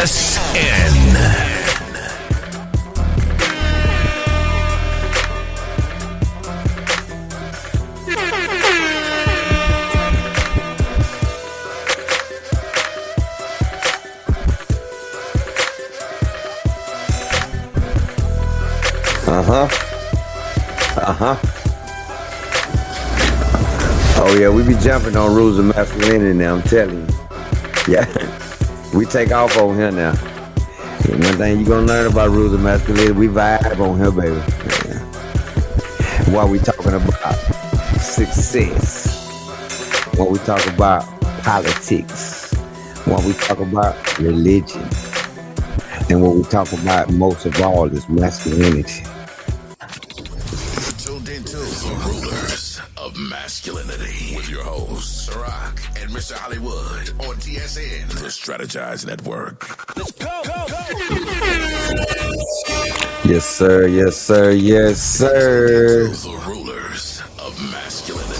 TSN. Oh yeah, we be jumping on rules of masculinity now, I'm telling you. Yeah, we take off on here now. One thing you gonna learn about rules of masculinity, we vibe on here, baby. Yeah. While we talking about success, while we talk about politics, while we talk about religion, and what we talk about most of all is masculinity. Of masculinity with your hosts, Rock and Mr. Hollywood on TSN, the Strategize Network. Let's go. Yes, sir. Yes, sir. Yes, sir. The rulers of masculinity.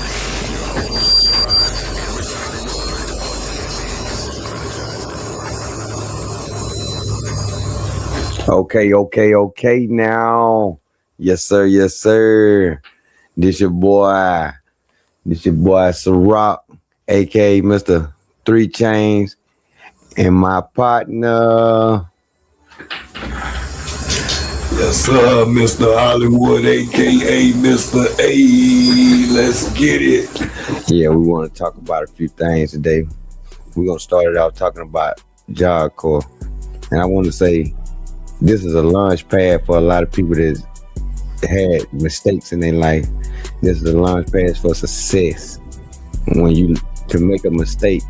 Your hosts, Rock and Mr. Hollywood on TSN. Okay. Now, yes, sir. Yes, sir. This your boy Ciroc, aka Mr. 3 Chains, and my partner. Yes, sir, Mr. Hollywood, aka Mr. A. Let's get it. Yeah, we want to talk about a few things today. We're gonna start it out talking about Job Corps, and I want to say this is a launch pad for a lot of people that had mistakes in their life. This is a launch pad for success. When you can make a mistake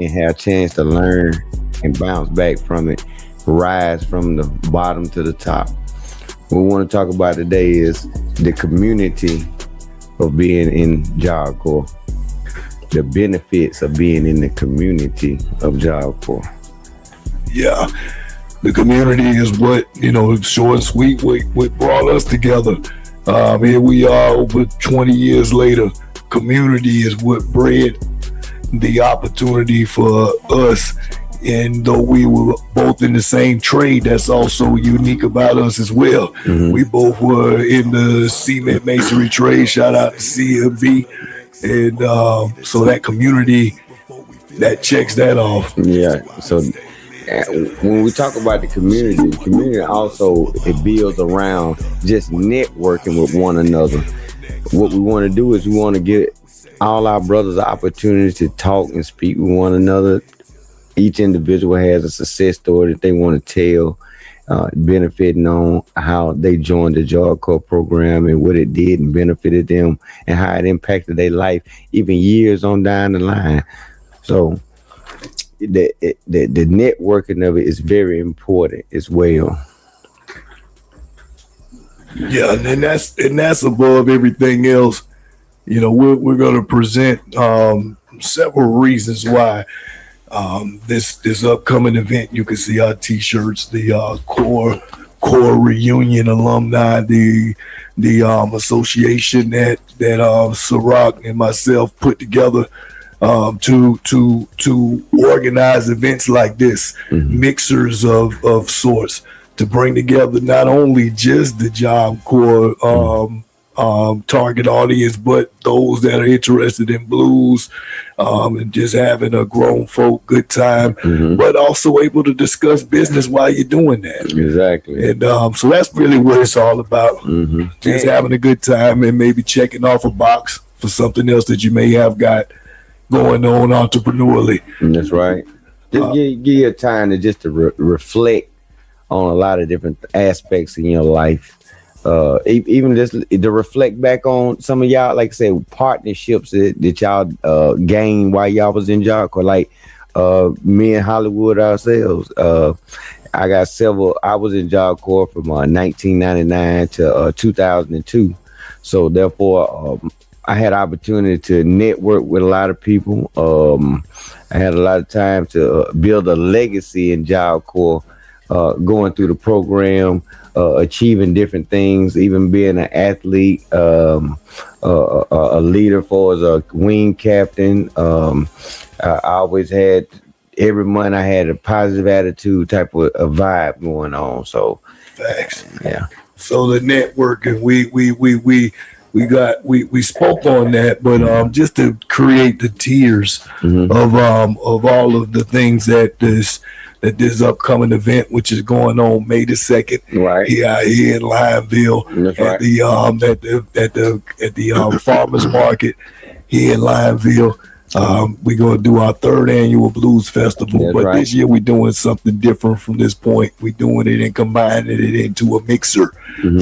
and have a chance to learn and bounce back from it, rise from the bottom to the top. What we want to talk about today is the community of being in Job Corps, the benefits of being in the community of Job Corps. Yeah, the community is what, short and sweet, what brought us together. Here we are over 20 years later. Community is what bred the opportunity for us. And though we were both in the same trade, that's also unique about us as well. Mm-hmm. We both were in the cement masonry trade. Shout out to CMB. And so that community, that checks that off. Yeah, so when we talk about the community also, it builds around just networking with one another. What we want to do is we want to get all our brothers the opportunity to talk and speak with one another. Each individual has a success story that they want to tell, benefiting on how they joined the Job Corps program and what it did and benefited them and how it impacted their life even years on down the line. So the networking of it is very important as well. Yeah, and that's above everything else. We're going to present several reasons why this upcoming event. You can see our T-shirts, the Corp reunion alumni, the association that Ciroc and myself put together. To organize events like this, mm-hmm. mixers of sorts, to bring together not only just the Job Corps target audience, but those that are interested in blues and just having a grown folk good time, mm-hmm. but also able to discuss business while you're doing that. Exactly. And so that's really what it's all about. Mm-hmm. Just having a good time and maybe checking off a box for something else that you may have got going on entrepreneurially. That's right. Just give you time to reflect on a lot of different aspects in your life. Even just to reflect back on some of y'all, like I said, partnerships that y'all gained while y'all was in Job Corps. Like me and Hollywood ourselves. I got several. I was in Job Corps from 1999 to 2002. So therefore, I had opportunity to network with a lot of people. I had a lot of time to build a legacy in Job Corps, going through the program, achieving different things, even being an athlete, a leader for as a wing captain. I always had every month I had a positive attitude type of a vibe going on. So facts. Yeah. So the networking, we spoke on that, but just to create the tiers of all of the things that this upcoming event, which is going on May the 2nd, right here in Lineville, at the farmers market here in Lineville. We're going to do our 3rd annual blues festival, but this year we're doing something different from this point. We're doing it and combining it into a mixer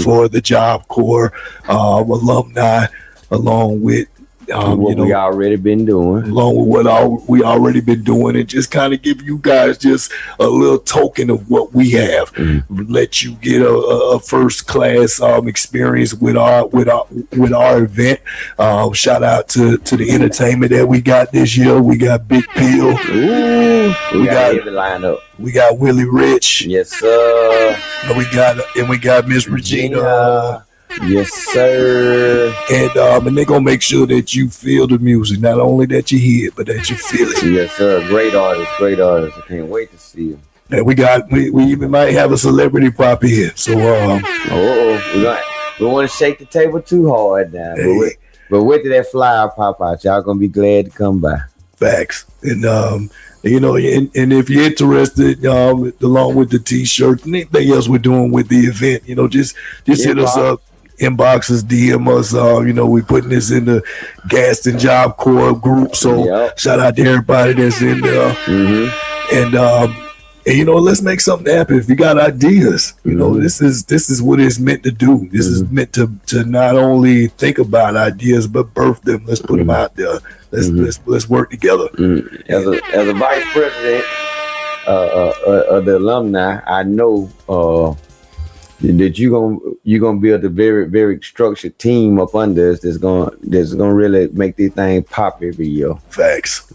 for the Job Corps alumni, along with what we already been doing, along with what we already been doing, and just kind of give you guys just a little token of what we have. Let you get a first class experience with our event. Shout out to the entertainment that we got this year. We got Big Pill. We got the lineup. We got Willie Rich. Yes, sir. And we got Miss Regina. Yes, sir. And they're gonna make sure that you feel the music, not only that you hear it, but that you feel it. Yes, sir. Great artist. I can't wait to see him. And we even might have a celebrity pop here. So we want to shake the table too hard now. But wait till that flyer pop out, y'all gonna be glad to come by. Facts. And and if you're interested, along with the t-shirt and anything else we're doing with the event, just hit us up. Inboxes, DM us. We putting this in the Gaston Job Corps group. So shout out to everybody that's in there. And let's make something happen. If you got ideas, this is what it's meant to do. This is meant to not only think about ideas but birth them. Let's put them out there. Let's work together. As a vice president of the alumni, I know that you're gonna build a very, very structured team up under us that's gonna really make this thing pop every year. Facts.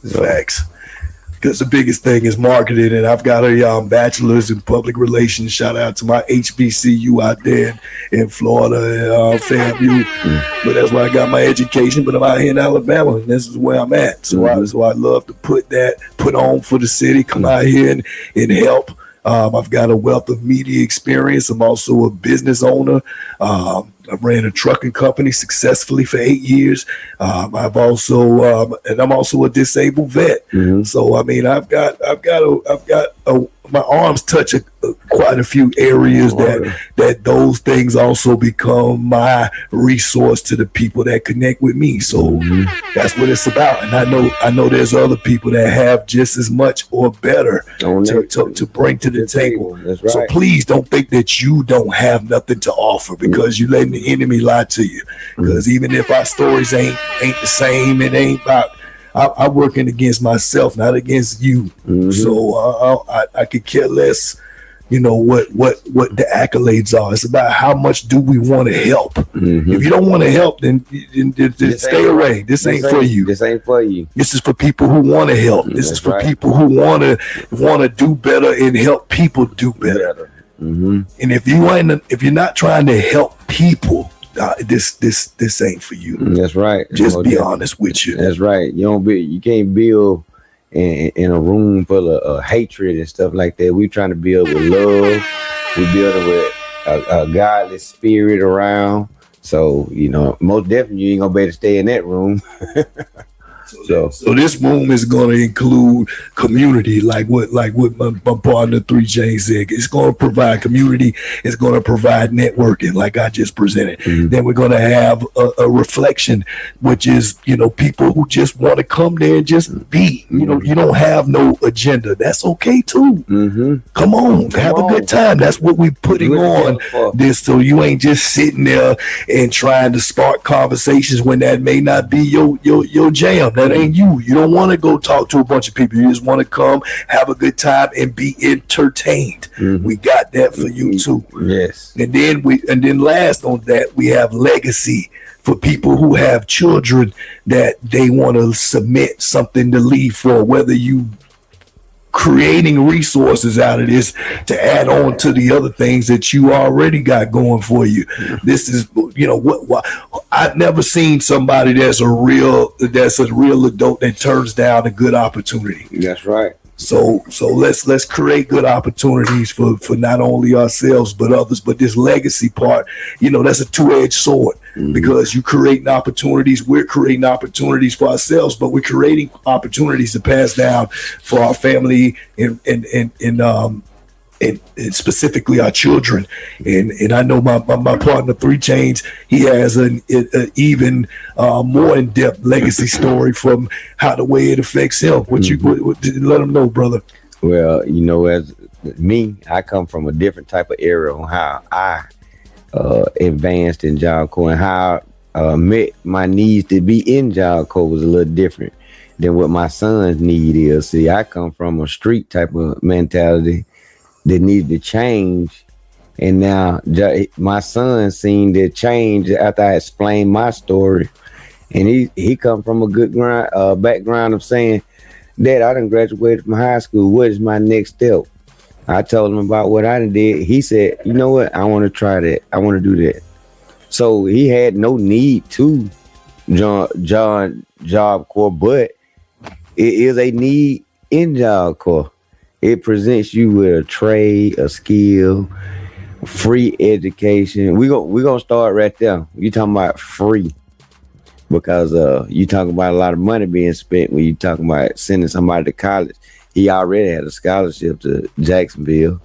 Because the biggest thing is marketing, and I've got a bachelor's in public relations. Shout out to my HBCU out there in Florida, FAMU. But that's where I got my education. But I'm out here in Alabama, and this is where I'm at. So I love to put on for the city, come out here and help. I've got a wealth of media experience. I'm also a business owner. I ran a trucking company successfully for 8 years. I've also, and I'm also a disabled vet. So I've got my arms touch quite a few areas that those things also become my resource to the people that connect with me. So that's what it's about. And I know there's other people that have just as much or better to bring to the table. That's right. So please don't think that you don't have nothing to offer because you're letting the enemy lie to you. Because even if our stories ain't the same, it ain't about. I'm working against myself, not against you. So I could care less, what the accolades are. It's about how much do we want to help. If you don't want to help, then stay away. This ain't for you. This ain't for you. This is for people who want to help. This is for people who want to do better and help people do better. And if you're not trying to help people, this ain't for you. That's right. Just be honest with you. That's right. You can't build in a room full of hatred and stuff like that. We trying to build with love. We building with a godly spirit around. So most definitely you ain't gonna be able to stay in that room. So this room is going to include community, like what my partner 3 James said. It's going to provide community. It's going to provide networking, like I just presented. Then we're going to have a reflection, which is people who just want to come there and just be. You don't have no agenda. That's okay too. Come on, have a good time. That's what we're putting on this. So you ain't just sitting there and trying to spark conversations when that may not be your jam. That ain't you. You don't want to go talk to a bunch of people. You just want to come, have a good time, and be entertained. We got that for you too. Yes. And then last on that, we have legacy for people who have children that they want to submit something to leave for, whether you creating resources out of this to add on to the other things that you already got going for you. This is what I've never seen somebody that's a real adult that turns down a good opportunity. That's right. So let's create good opportunities for not only ourselves but others. But this legacy part, that's a two-edged sword, because you creating opportunities, we're creating opportunities for ourselves, but we're creating opportunities to pass down for our family and specifically our children. And I know my partner 3 Chainz, he has an even more in-depth legacy story from how the way it affects him. What let him know, brother? Well, as me, I come from a different type of era on how I advanced in Job Corps, and how met my needs to be in Job Corps was a little different than what my son's need is. See, I come from a street type of mentality that needed to change, and now my son seen the change after I explained my story, and he come from a good background of saying, Dad, I done graduated from high school, what is my next step? I told him about what I did. He said, you know what, I want to try that, I want to do that. So he had no need to join Job Corps, but it is a need in Job Corps. It presents you with a trade, a skill, free education. We're gonna start right there. You talking about free, because you talking about a lot of money being spent when you talking about sending somebody to college. He already had a scholarship to Jacksonville.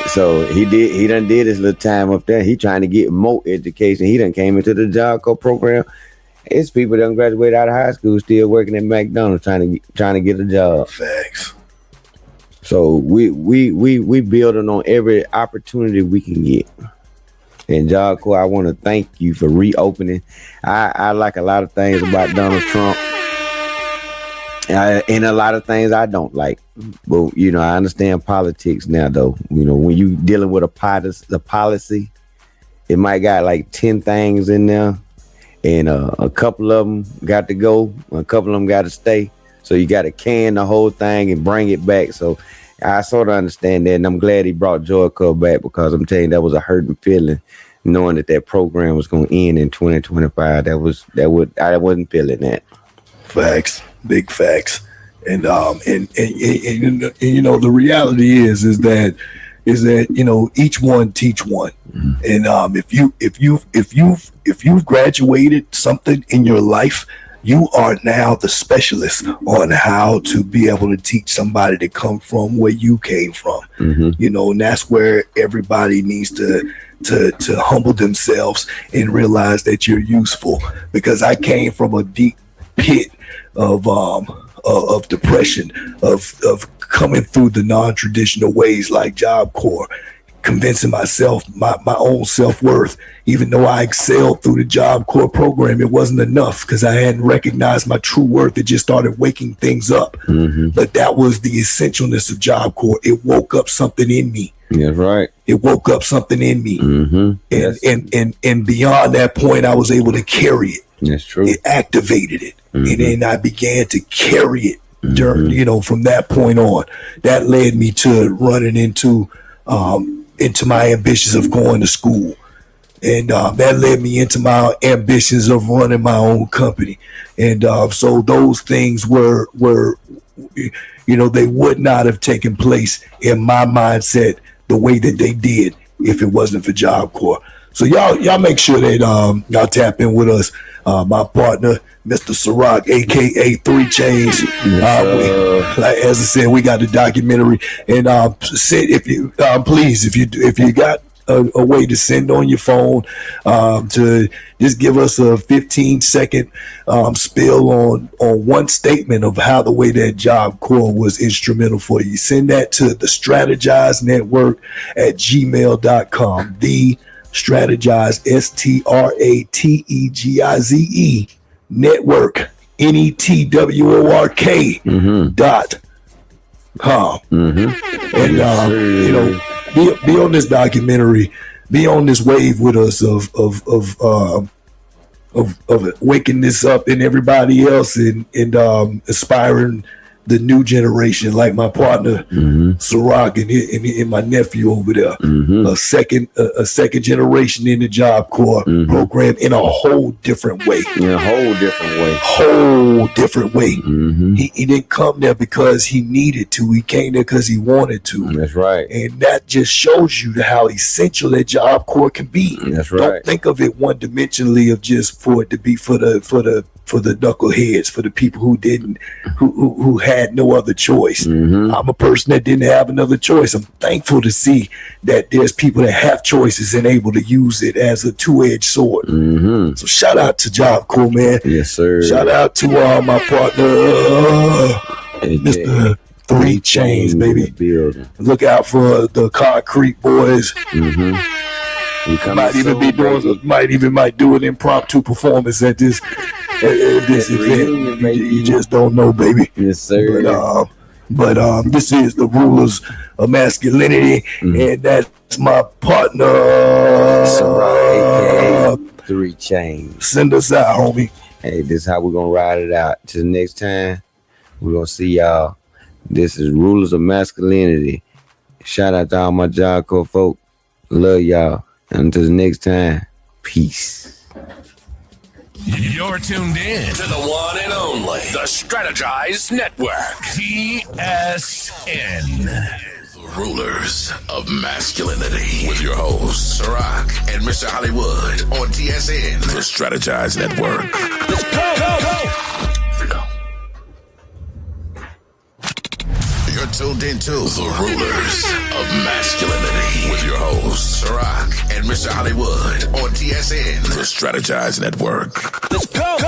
So he done did his little time up there. He trying to get more education. He done came into the Job Corps program. It's people that done graduated out of high school still working at McDonald's trying to get a job. Facts. So we building on every opportunity we can get. And Job Corps, I want to thank you for reopening. I like a lot of things about Donald Trump, and a lot of things I don't like. But I understand politics now, though. When you dealing with the policy, it might got like 10 things in there. And a couple of them got to go, a couple of them got to stay. So you got to can the whole thing and bring it back. So I sort of understand that, and I'm glad he brought Joy Club back, because I'm telling you, that was a hurting feeling, knowing that program was going to end in 2025. I wasn't feeling that. Facts, big facts, and the reality is that each one teach one. And if you've graduated something in your life, you are now the specialist on how to be able to teach somebody to come from where you came from. And that's where everybody needs to humble themselves and realize that you're useful, because I came from a deep pit of depression, of coming through the non-traditional ways like Job Corps, convincing myself my own self-worth. Even though I excelled through the Job Corps program, it wasn't enough, because I hadn't recognized my true worth. It just started waking things up. But that was the essentialness of Job Corps. It woke up something in me. That's right. It woke up something in me. And beyond that point, I was able to carry it. That's true. It activated it. And then I began to carry it during, from that point on. That led me to running into my ambitions of going to school. And that led me into my ambitions of running my own company. And so those things were, they would not have taken place in my mindset the way that they did if it wasn't for Job Corps. So y'all make sure that y'all tap in with us. My partner, Mr. Ciroc, aka 3 Chainz. As I said, we got the documentary. And if you got a way to send on your phone, to just give us a 15-second spill on one statement of how the way that Job Corps was instrumental for you. Send that to the Strategize Network at gmail.com. The Strategize, STRATEGIZE Network, NETWORK.com. And be on this documentary, be on this wave with us of waking this up in everybody else, and aspiring the new generation, like my partner Ciroc and my nephew over there, a second generation in the Job Corps program in a whole different way. He didn't come there because he needed to. He came there because he wanted to. That's right. And that just shows you how essential that Job Corps can be. That's right. Don't think of it one dimensionally of just for it to be for the knuckleheads, for the people who had no other choice. I'm a person that didn't have another choice. I'm thankful to see that there's people that have choices and able to use it as a two-edged sword. So shout out to Job Corps, man. Yes, sir. Shout out to my partner, Mr. 3 Chains, baby. Look out for the Concrete Boys. Might do an impromptu performance at this event. You just don't know, baby. Yes, sir. But this is the Rulers of Masculinity, and that's my partner. Right, 3 Chains. Send us out, homie. Hey, this is how we're gonna ride it out. Till next time, we're gonna see y'all. This is Rulers of Masculinity. Shout out to all my Job Corps folk. Love y'all. Until the next time, peace. You're tuned in to the one and only, the Strategize Network, TSN. The Rulers of Masculinity, with your hosts, Ciroc and Mr. Hollywood, on TSN, the Strategize Network. Let's go. You're tuned into the Rulers of Masculinity, with your hosts, Ciroc and Mr. Hollywood, on TSN, the Strategize Network. Let's go.